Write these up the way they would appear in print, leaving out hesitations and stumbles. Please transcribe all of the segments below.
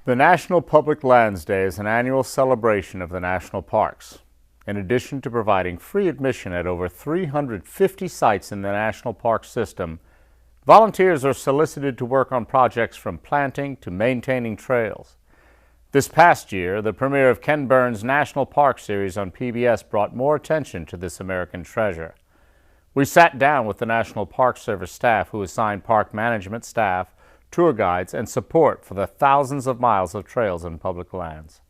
The National Public Lands Day is an annual celebration of the national parks. In addition to providing free admission at over 350 sites in the national park system, volunteers are solicited to work on projects from planting to maintaining trails. This past year, the premiere of Ken Burns' National Park series on PBS brought more attention to this American treasure. We sat down with the National Park Service staff who assigned park management staff, tour guides, and support for the thousands of miles of trails in public lands.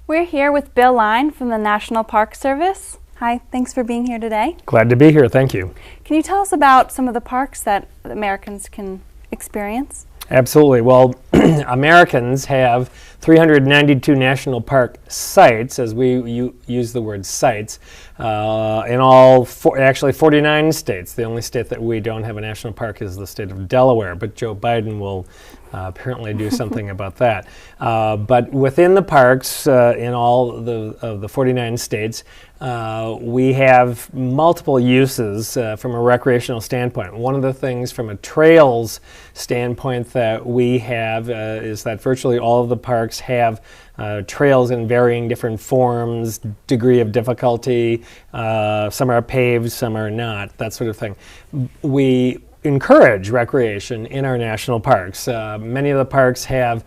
We're here with Bill Line from the National Park Service. Hi, thanks for being here today. Glad to be here, thank you. Can you tell us about some of the parks that Americans can experience? Absolutely. Well, Americans have 392 national park sites, as we use the word sites, in all, actually 49 states. The only state that we don't have a national park is the state of Delaware, but Joe Biden will apparently do something about that. But within the parks, in all of the 49 states, we have multiple uses from a recreational standpoint. One of the things from a trails standpoint that we have is that virtually all of the parks have trails in varying different forms, degree of difficulty. Some are paved, some are not, that sort of thing. We encourage recreation in our national parks. Many of the parks have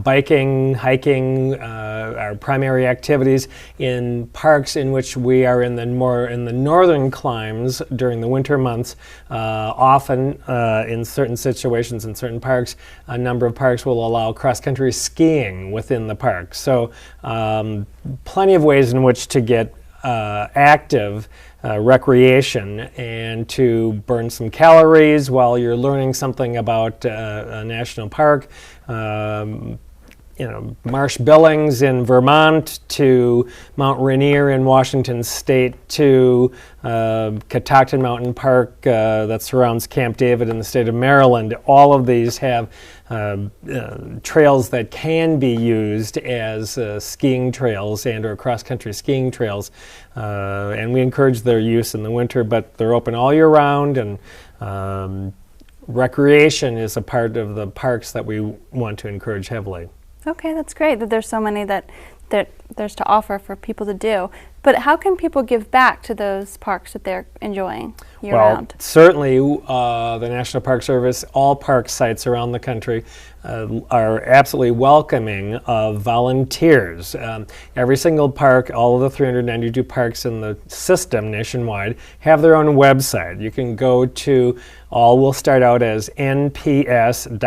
biking, hiking, our primary activities. In parks in which we are in the northern climes during the winter months, often in certain situations in certain parks, a number of parks will allow cross-country skiing within the park. So plenty of ways in which to get active recreation and to burn some calories while you're learning something about a national park. Marsh Billings in Vermont to Mount Rainier in Washington State to Catoctin Mountain Park that surrounds Camp David in the state of Maryland. All of these have trails that can be used as skiing trails and or cross-country skiing trails. And we encourage their use in the winter, but they're open all year round, and recreation is a part of the parks that we want to encourage heavily. Okay, that's great that there's so many that there's to offer for people to do. But how can people give back to those parks that they're enjoying year-round? Well, certainly the National Park Service, all park sites around the country are absolutely welcoming of volunteers. Every single park, all of the 392 parks in the system nationwide, have their own website. You can go to, all will start out as nps.gov/,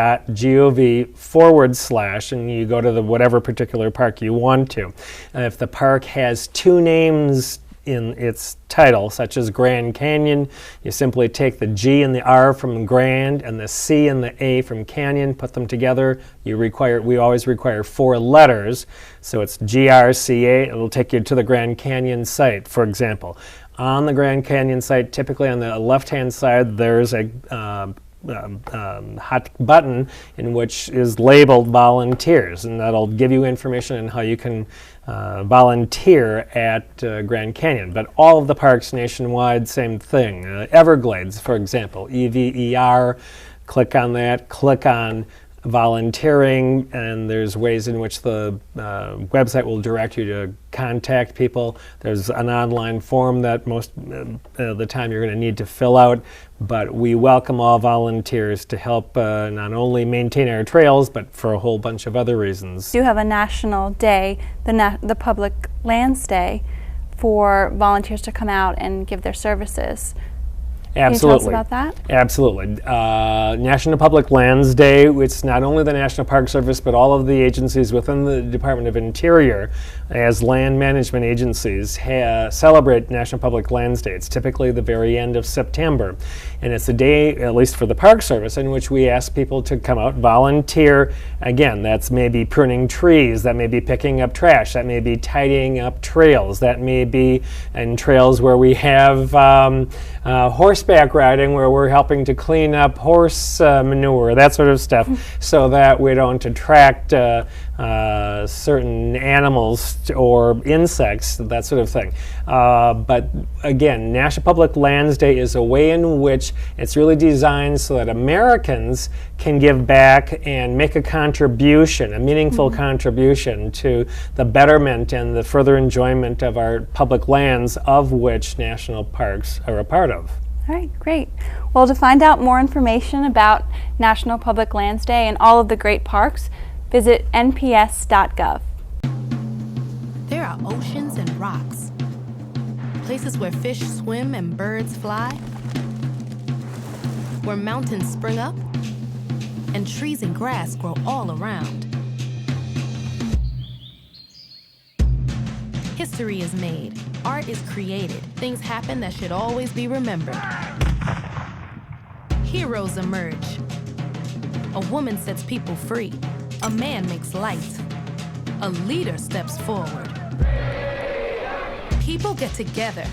and you go to the whatever particular park you want to. If the park has two names in its title, such as Grand Canyon, you simply take the G and the R from Grand and the C and the A from Canyon, put them together. We always require 4 letters, so it's GRCA. It'll take you to the Grand Canyon site, for example. On the Grand Canyon site, typically on the left-hand side, there's a hot button in which is labeled volunteers, and that'll give you information on how you can volunteer at Grand Canyon. But all of the parks nationwide, same thing. Everglades, for example, EVER, click on that, click on volunteering, and there's ways in which the website will direct you to contact people. There's an online form that most of the time you're going to need to fill out, but we welcome all volunteers to help not only maintain our trails, but for a whole bunch of other reasons. You have a national day, the Public Lands Day, for volunteers to come out and give their services. Absolutely. Can you tell us about that? Absolutely. National Public Lands Day, it's not only the National Park Service, but all of the agencies within the Department of Interior as land management agencies celebrate National Public Lands Day. It's typically the very end of September. And it's a day, at least for the Park Service, in which we ask people to come out, volunteer. Again, that's maybe pruning trees, that may be picking up trash, that may be tidying up trails, that may be in trails where we have horse horseback riding, where we're helping to clean up horse manure, that sort of stuff, so that we don't attract certain animals or insects, that sort of thing. But again, National Public Lands Day is a way in which it's really designed so that Americans can give back and make a contribution, a meaningful contribution to the betterment and the further enjoyment of our public lands, of which national parks are a part of. All right, great. Well, to find out more information about National Public Lands Day and all of the great parks, visit nps.gov. There are oceans and rocks, places where fish swim and birds fly, where mountains spring up and trees and grass grow all around. History is made, art is created, things happen that should always be remembered. Heroes emerge. A woman sets people free. A man makes light. A leader steps forward. People get together.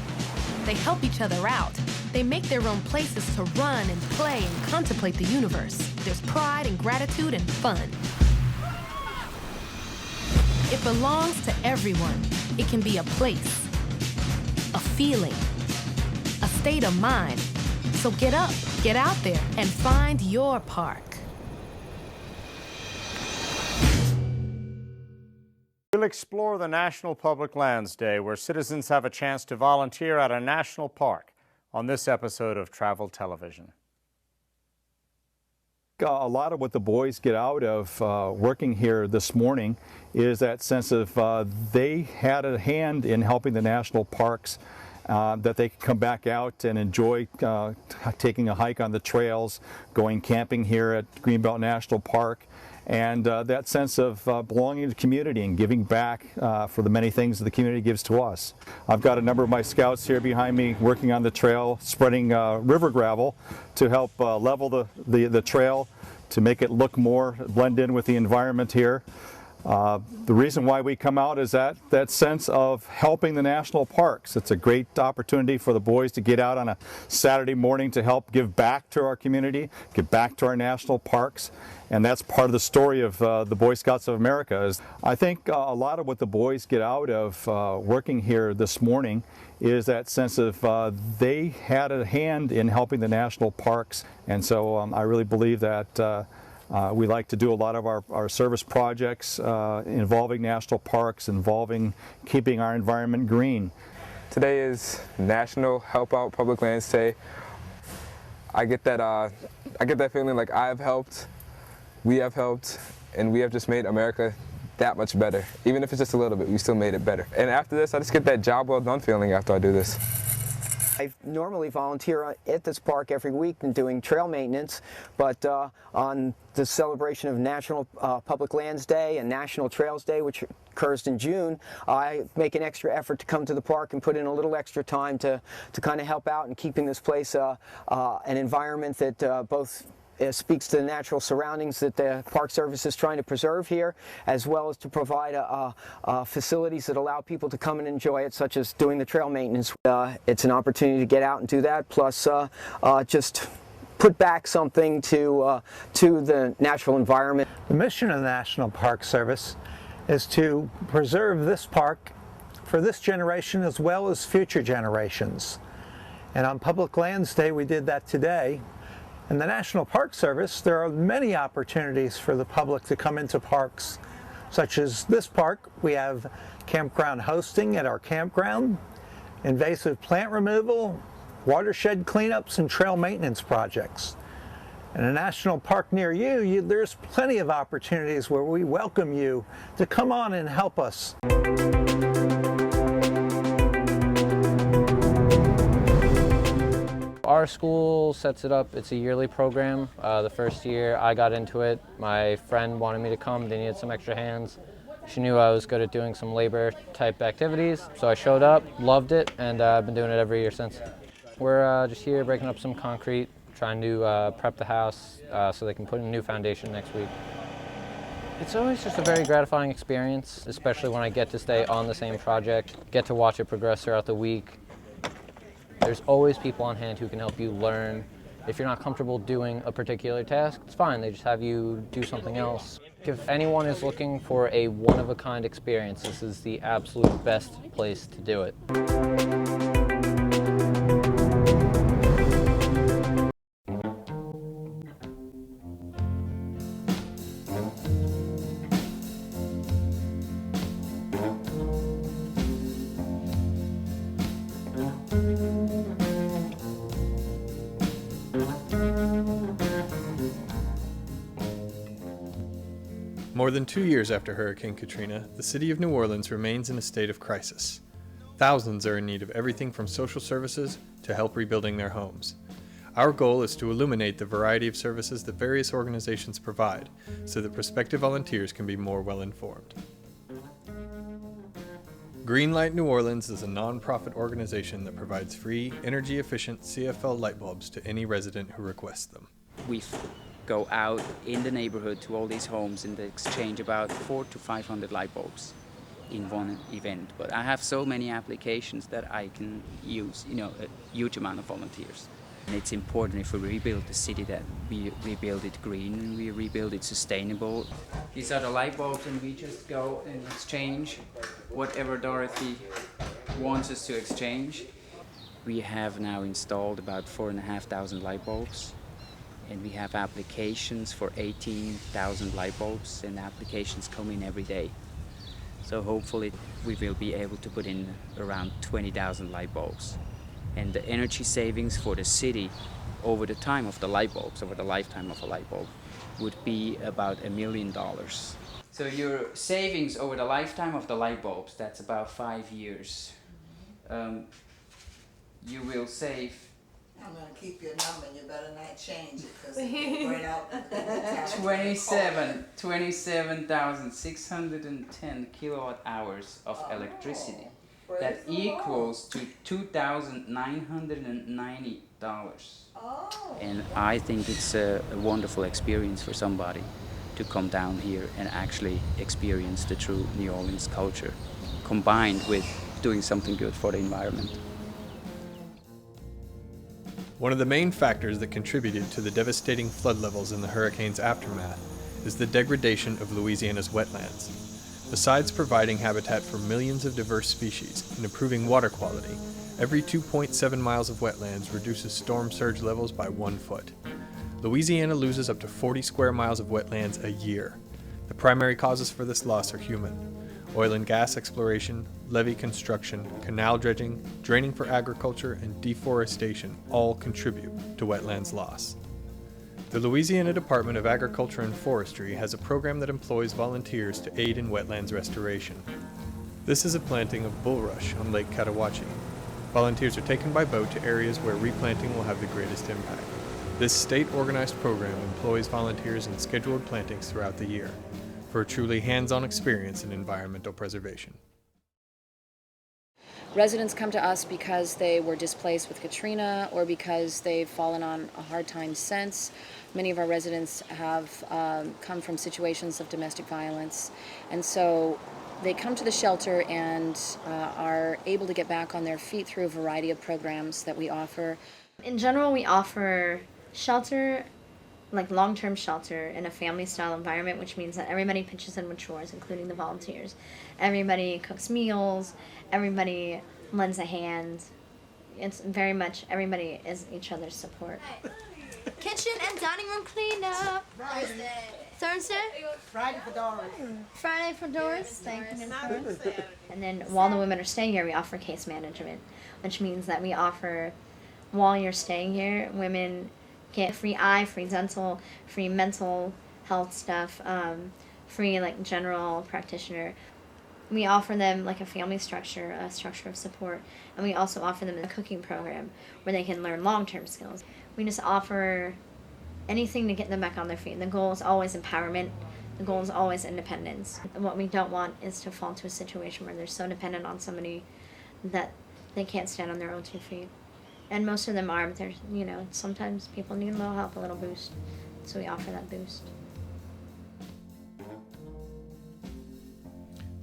They help each other out. They make their own places to run and play and contemplate the universe. There's pride and gratitude and fun. It belongs to everyone. It can be a place, a feeling, a state of mind. So get up, get out there, and find your park. We'll explore the National Public Lands Day, where citizens have a chance to volunteer at a national park, on this episode of Travel Television. A lot of what the boys get out of working here this morning is that sense of they had a hand in helping the national parks, that they could come back out and enjoy taking a hike on the trails, going camping here at Greenbelt National Park, and that sense of belonging to the community and giving back for the many things that the community gives to us. I've got a number of my scouts here behind me working on the trail, spreading river gravel to help level the trail, to make it look more, blend in with the environment here. The reason why we come out is that sense of helping the national parks. It's a great opportunity for the boys to get out on a Saturday morning to help give back to our community, give back to our national parks, and that's part of the story of the Boy Scouts of America. I think a lot of what the boys get out of working here this morning is that sense of they had a hand in helping the national parks, and so I really believe that we like to do a lot of our service projects involving national parks, involving keeping our environment green. Today is National Help Out Public Lands Day. I get that feeling like I've helped, we have helped, and we have just made America that much better. Even if it's just a little bit, we still made it better. And after this, I just get that job well done feeling after I do this. I normally volunteer at this park every week and doing trail maintenance, but on the celebration of National Public Lands Day and National Trails Day, which occurs in June, I make an extra effort to come to the park and put in a little extra time to kind of help out in keeping this place an environment that both speaks to the natural surroundings that the Park Service is trying to preserve here, as well as to provide facilities that allow people to come and enjoy it, such as doing the trail maintenance. It's an opportunity to get out and do that, plus just put back something to the natural environment. The mission of the National Park Service is to preserve this park for this generation as well as future generations. And on Public Lands Day, we did that today. In the National Park Service, there are many opportunities for the public to come into parks, such as this park. We have campground hosting at our campground, invasive plant removal, watershed cleanups, and trail maintenance projects. In a national park near you, there's plenty of opportunities where we welcome you to come on and help us. Our school sets it up. It's a yearly program. The first year I got into it, my friend wanted me to come. They needed some extra hands. She knew I was good at doing some labor type activities, so I showed up, loved it, and I've been doing it every year since. We're just here breaking up some concrete, trying to prep the house so they can put in a new foundation next week. It's always just a very gratifying experience, especially when I get to stay on the same project, get to watch it progress throughout the week. There's always people on hand who can help you learn. If you're not comfortable doing a particular task, it's fine. They just have you do something else. If anyone is looking for a one-of-a-kind experience, this is the absolute best place to do it. More than 2 years after Hurricane Katrina, the city of New Orleans remains in a state of crisis. Thousands are in need of everything from social services to help rebuilding their homes. Our goal is to illuminate the variety of services that various organizations provide so that prospective volunteers can be more well-informed. Greenlight New Orleans is a non-profit organization that provides free, energy-efficient CFL light bulbs to any resident who requests them. We go out in the neighborhood to all these homes and exchange about 400 to 500 light bulbs in one event. But I have so many applications that I can use, a huge amount of volunteers. And it's important if we rebuild the city that we rebuild it green and we rebuild it sustainable. These are the light bulbs and we just go and exchange whatever Dorothy wants us to exchange. We have now installed about 4,500 light bulbs. And we have applications for 18,000 light bulbs, and applications come in every day. So hopefully we will be able to put in around 20,000 light bulbs. And the energy savings for the city over the time of the light bulbs, over the lifetime of a light bulb, would be about $1 million. So your savings over the lifetime of the light bulbs, that's about 5 years. You will save. I'm going to keep your number and you better not change it because it's right out. 27,610 kilowatt hours of electricity. That equals to $2,990. And I think it's a wonderful experience for somebody to come down here and actually experience the true New Orleans culture, combined with doing something good for the environment. One of the main factors that contributed to the devastating flood levels in the hurricane's aftermath is the degradation of Louisiana's wetlands. Besides providing habitat for millions of diverse species and improving water quality, every 2.7 miles of wetlands reduces storm surge levels by 1 foot. Louisiana loses up to 40 square miles of wetlands a year. The primary causes for this loss are human. Oil and gas exploration, levee construction, canal dredging, draining for agriculture, and deforestation all contribute to wetlands loss. The Louisiana Department of Agriculture and Forestry has a program that employs volunteers to aid in wetlands restoration. This is a planting of bulrush on Lake Catawachi. Volunteers are taken by boat to areas where replanting will have the greatest impact. This state-organized program employs volunteers in scheduled plantings throughout the year for a truly hands-on experience in environmental preservation. Residents come to us because they were displaced with Katrina or because they've fallen on a hard time since. Many of our residents have come from situations of domestic violence, and so they come to the shelter and are able to get back on their feet through a variety of programs that we offer. In general, we offer shelter, like long-term shelter in a family-style environment, which means that everybody pitches in with chores, including the volunteers. Everybody cooks meals, everybody lends a hand. It's very much, everybody is each other's support. Kitchen and dining room cleanup. Thursday? Friday for Doris. Friday for Doris. Thank you. And then while the women are staying here, we offer case management, which means that we offer, while you're staying here, women get free eye, free dental, free mental health stuff, free like general practitioner. We offer them like a family structure, a structure of support, and we also offer them a cooking program where they can learn long-term skills. We just offer anything to get them back on their feet. The goal is always empowerment. The goal is always independence. And what we don't want is to fall into a situation where they're so dependent on somebody that they can't stand on their own 2 feet. And most of them are, but there's, sometimes people need a little help, a little boost. So we offer that boost.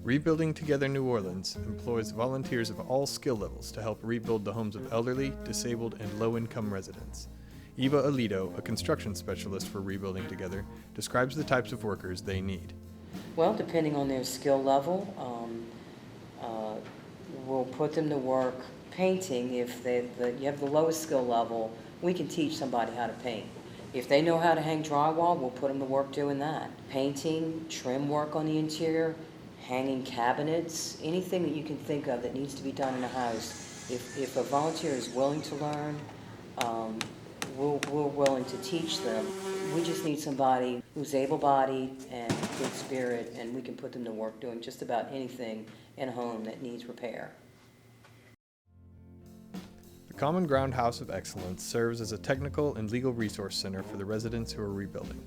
Rebuilding Together New Orleans employs volunteers of all skill levels to help rebuild the homes of elderly, disabled, and low-income residents. Eva Alito, a construction specialist for Rebuilding Together, describes the types of workers they need. Well, depending on their skill level, we'll put them to work painting. If you have the lowest skill level, we can teach somebody how to paint. If they know how to hang drywall, we'll put them to work doing that. Painting, trim work on the interior, hanging cabinets, anything that you can think of that needs to be done in a house. If a volunteer is willing to learn, we're willing to teach them. We just need somebody who's able-bodied and good spirit, and we can put them to work doing just about anything in a home that needs repair. The Common Ground House of Excellence serves as a technical and legal resource center for the residents who are rebuilding.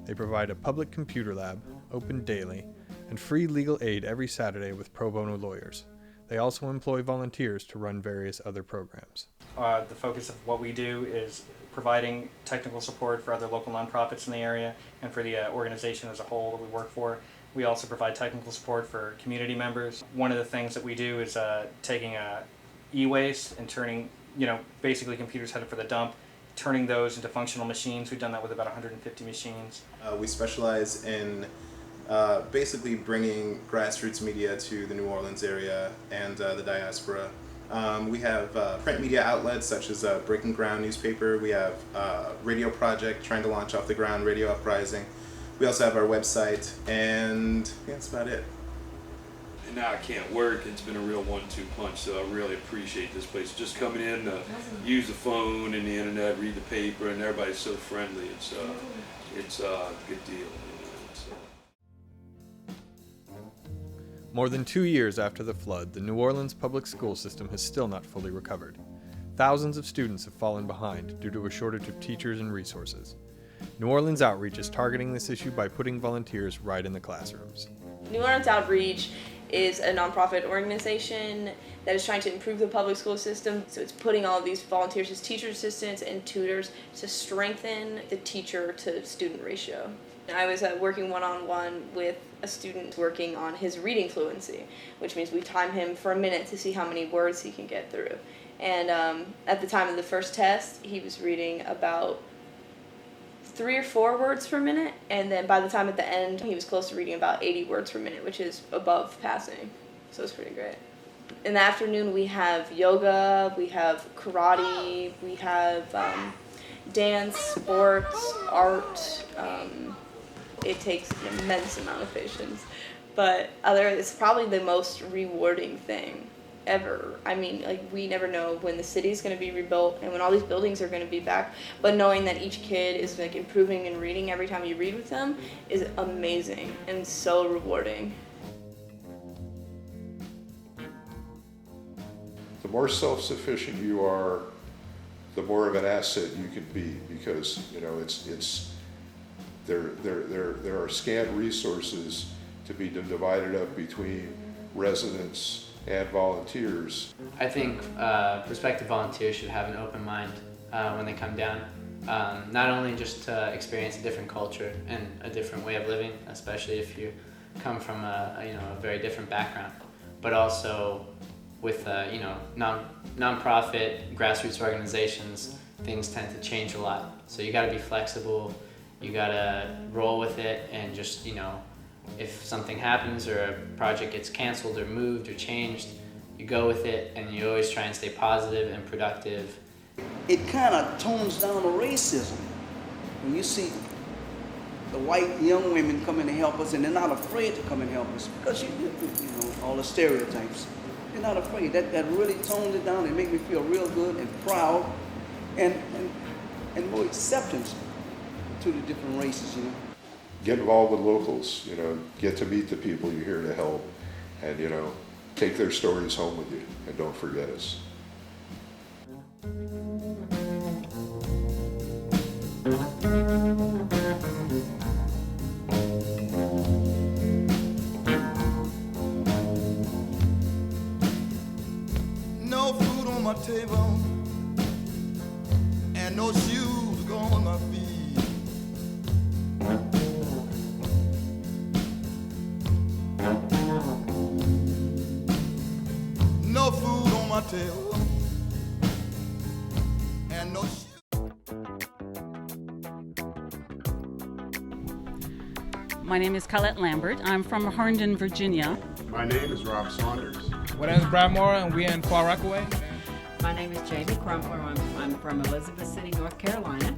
They provide a public computer lab, open daily, and free legal aid every Saturday with pro bono lawyers. They also employ volunteers to run various other programs. The focus of what we do is providing technical support for other local nonprofits in the area and for the organization as a whole that we work for. We also provide technical support for community members. One of the things that we do is taking e-waste and turning, basically computers headed for the dump, turning those into functional machines. We've done that with about 150 machines. We specialize in basically bringing grassroots media to the New Orleans area and the diaspora. We have print media outlets such as Breaking Ground newspaper. We have Radio Project trying to launch off the ground, Radio Uprising. We also have our website, and yeah, that's about it. And now I can't work. It's been a real 1-2 punch, so I really appreciate this place. Just coming in to use the phone and the internet, read the paper, and everybody's so friendly. It's a good deal. More than 2 years after the flood, the New Orleans public school system has still not fully recovered. Thousands of students have fallen behind due to a shortage of teachers and resources. New Orleans Outreach is targeting this issue by putting volunteers right in the classrooms. New Orleans Outreach is a nonprofit organization that is trying to improve the public school system. So it's putting all of these volunteers as teacher assistants and tutors to strengthen the teacher to student ratio. I was working one-on-one with a student working on his reading fluency, which means we time him for a minute to see how many words he can get through. And at the time of the first test, he was reading about 3 or 4 words per minute, and then by the time at the end, he was close to reading about 80 words per minute, which is above passing. So it's pretty great. In the afternoon, we have yoga, we have karate, we have dance, sports, art. It takes an immense amount of patience, but it's probably the most rewarding thing ever. I mean, we never know when the city's going to be rebuilt and when all these buildings are going to be back, but knowing that each kid is improving and reading every time you read with them is amazing and so rewarding. The more self-sufficient you are, the more of an asset you can be, because there are scant resources to be divided up between residents and volunteers. I think prospective volunteers should have an open mind when they come down, not only just to experience a different culture and a different way of living, especially if you come from a very different background, but also with non-profit grassroots organizations, things tend to change a lot. So you got to be flexible. You gotta roll with it, and just, if something happens or a project gets canceled or moved or changed, you go with it, and you always try and stay positive and productive. It kind of tones down the racism. When you see the white young women coming to help us, and they're not afraid to come and help us, because all the stereotypes. They're not afraid. That really tones it down and make me feel real good and proud, and more acceptance to the different races, Get involved with locals, get to meet the people you're here to help, and, take their stories home with you, and don't forget us. No food on my table, and no shoes on my feet. my tail. And no My name is Colette Lambert. I'm from Herndon, Virginia. My name is Rob Saunders. My name is Brad Mora, and we're in Far Rockaway. My name is Jamie Crumpler. I'm from Elizabeth City, North Carolina.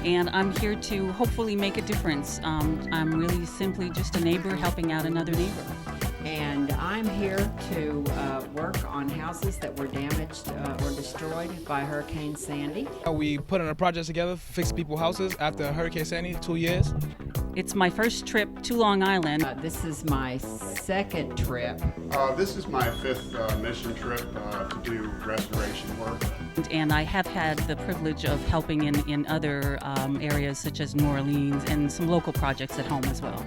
And I'm here to hopefully make a difference. I'm really simply just a neighbor helping out another neighbor. And I'm here to work on houses that were damaged or destroyed by Hurricane Sandy. We put in a project together, fix people's houses after Hurricane Sandy, 2 years. It's my first trip to Long Island. This is my second trip. This is my fifth mission trip to do restoration work. And I have had the privilege of helping in other areas such as New Orleans and some local projects at home as well.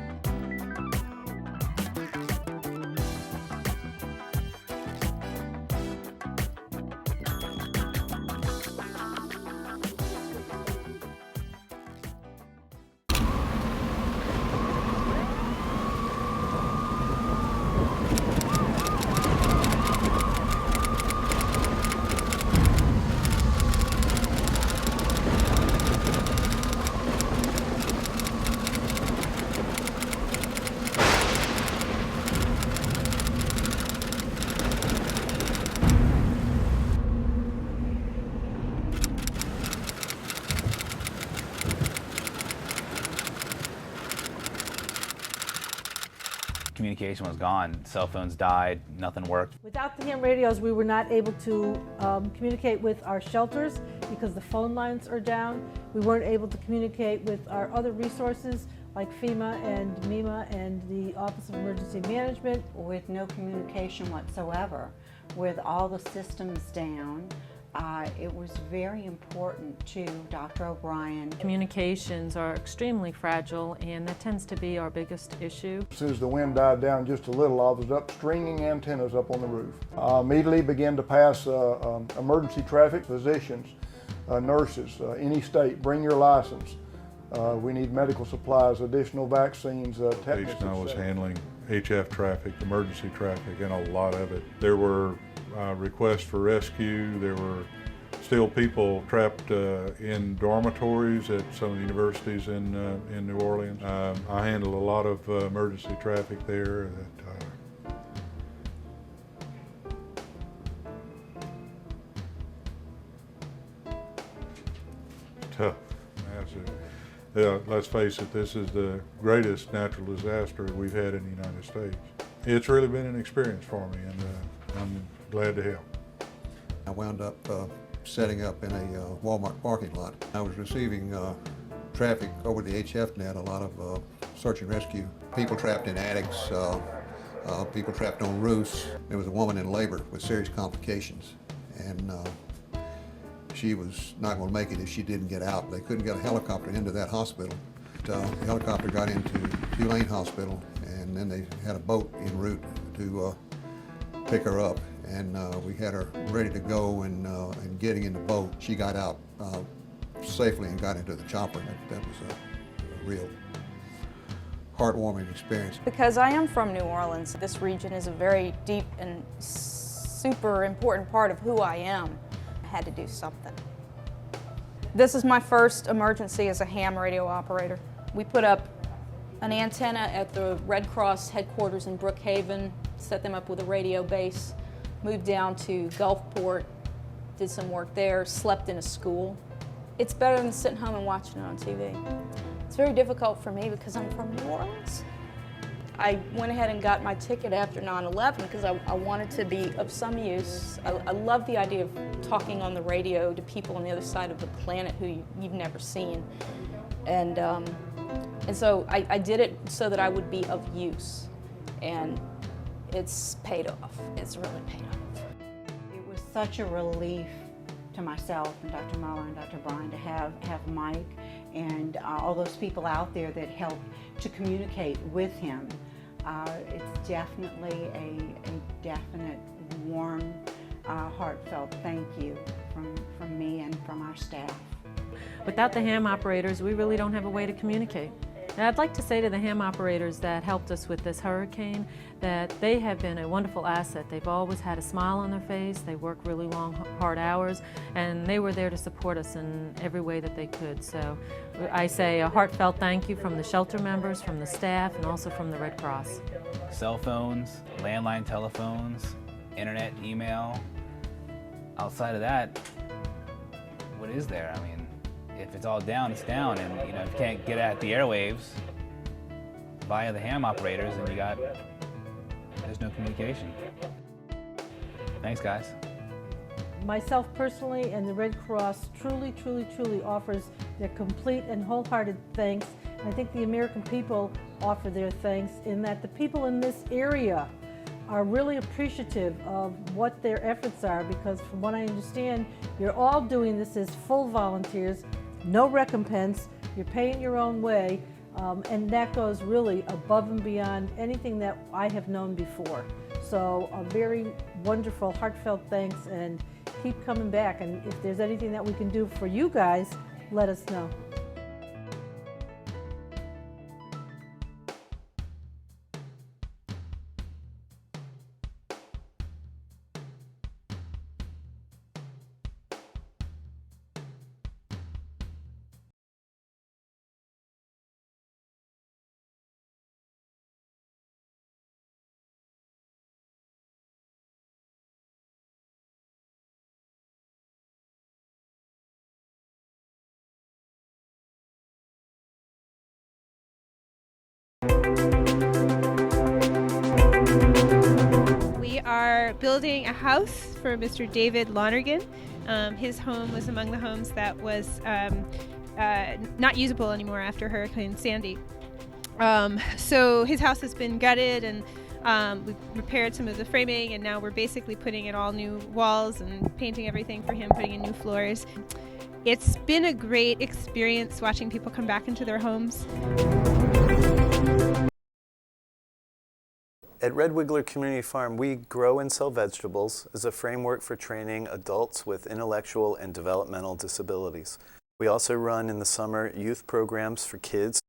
Communication was gone. Cell phones died, nothing worked. Without the ham radios, we were not able to communicate with our shelters because the phone lines are down. We weren't able to communicate with our other resources like FEMA and MEMA and the Office of Emergency Management. With no communication whatsoever, with all the systems down, it was very important to Dr. O'Brien. Communications are extremely fragile, and that tends to be our biggest issue. As soon as the wind died down just a little, I was up stringing antennas up on the roof. Immediately began to pass emergency traffic, physicians, nurses, any state, bring your license. We need medical supplies, additional vaccines, tetanus. I was handling HF traffic, emergency traffic, and a lot of it. There were requests for rescue. There were still people trapped in dormitories at some of the universities in New Orleans. I handled a lot of emergency traffic there. Tough. Let's face it, this is the greatest natural disaster we've had in the United States. It's really been an experience for me, and I'm glad to help. I wound up setting up in a Walmart parking lot. I was receiving traffic over the HF net, a lot of search and rescue. People trapped in attics, people trapped on roofs. There was a woman in labor with serious complications, and she was not going to make it if she didn't get out. They couldn't get a helicopter into that hospital. The helicopter got into Tulane Hospital, and then they had a boat en route to pick her up. And we had her ready to go, and getting in the boat, she got out safely and got into the chopper. That was a real heartwarming experience. Because I am from New Orleans, this region is a very deep and super important part of who I am. I had to do something. This is my first emergency as a ham radio operator. We put up an antenna at the Red Cross headquarters in Brookhaven, set them up with a radio base, moved down to Gulfport, did some work there, slept in a school. It's better than sitting home and watching it on TV. It's very difficult for me because I'm from New Orleans. I went ahead and got my ticket after 9/11 because I wanted to be of some use. I love the idea of talking on the radio to people on the other side of the planet who you've never seen. And so I did it so that I would be of use. And it's paid off. It's really paid off. It was such a relief to myself and Dr. Muller and Dr. Bryan to have Mike and all those people out there that helped to communicate with him. It's definitely a definite, warm, heartfelt thank you from me and from our staff. Without the ham operators, we really don't have a way to communicate. And I'd like to say to the ham operators that helped us with this hurricane that they have been a wonderful asset. They've always had a smile on their face, they work really long, hard hours, and they were there to support us in every way that they could. So I say a heartfelt thank you from the shelter members, from the staff, and also from the Red Cross. Cell phones, landline telephones, internet, email. Outside of that, what is there? I mean, if it's all down, it's down, and if you can't get at the airwaves via the ham operators, then there's no communication. Thanks, guys. Myself personally and the Red Cross truly offers their complete and wholehearted thanks. And I think the American people offer their thanks in that the people in this area are really appreciative of what their efforts are, because from what I understand, you're all doing this as full volunteers, no recompense, you're paying your own way, and that goes really above and beyond anything that I have known before. So a very wonderful, heartfelt thanks, and keep coming back. And if there's anything that we can do for you guys, let us know. We are building a house for Mr. David Lonergan. His home was among the homes that was not usable anymore after Hurricane Sandy. So his house has been gutted, and we've repaired some of the framing, and now we're basically putting in all new walls and painting everything for him, putting in new floors. It's been a great experience watching people come back into their homes. At Red Wiggler Community Farm, we grow and sell vegetables as a framework for training adults with intellectual and developmental disabilities. We also run in the summer youth programs for kids